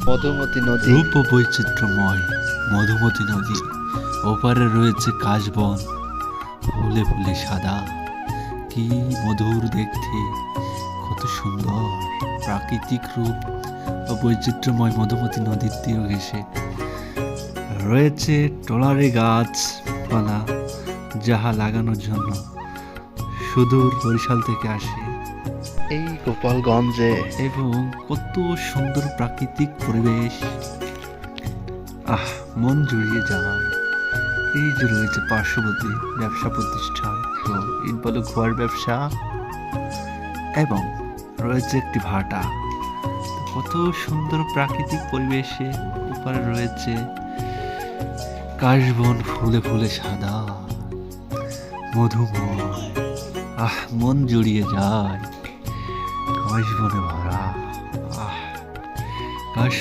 মধুমতি নদী। রূপ ও বৈচিত্র্যময় মধুমতি নদী, ওপারে রয়েছে কাশবন, ফুলে ফুলে সাদা, কি মধুর দেখতে, কত সুন্দর প্রাকৃতিক রূপ ও বৈচিত্র্যময় মধুমতি নদীর তীর ঘেঁষে রয়েছে টলারে গাছপালা, যাহা লাগানোর জন্য সুদূর বরিশাল থেকে আসে। এই গোপালগঞ্জে এবং কত সুন্দর প্রাকৃতিক পরিবেশ, মন জুড়িয়ে যায়। এই যে রয়েছে পার্শ্ববর্তী ব্যবসা প্রতিষ্ঠান, তো ইট বালু ঘোয়ার ব্যবসা, এবং রয়েছে একটি ভাটা। তো কত সুন্দর প্রাকৃতিক পরিবেশে উপরে রয়েছে কাশবন, ফুলে ফুলে সাদা, মধুময়, মন জুড়িয়ে যায়, কাশবনে ভরা। কাশ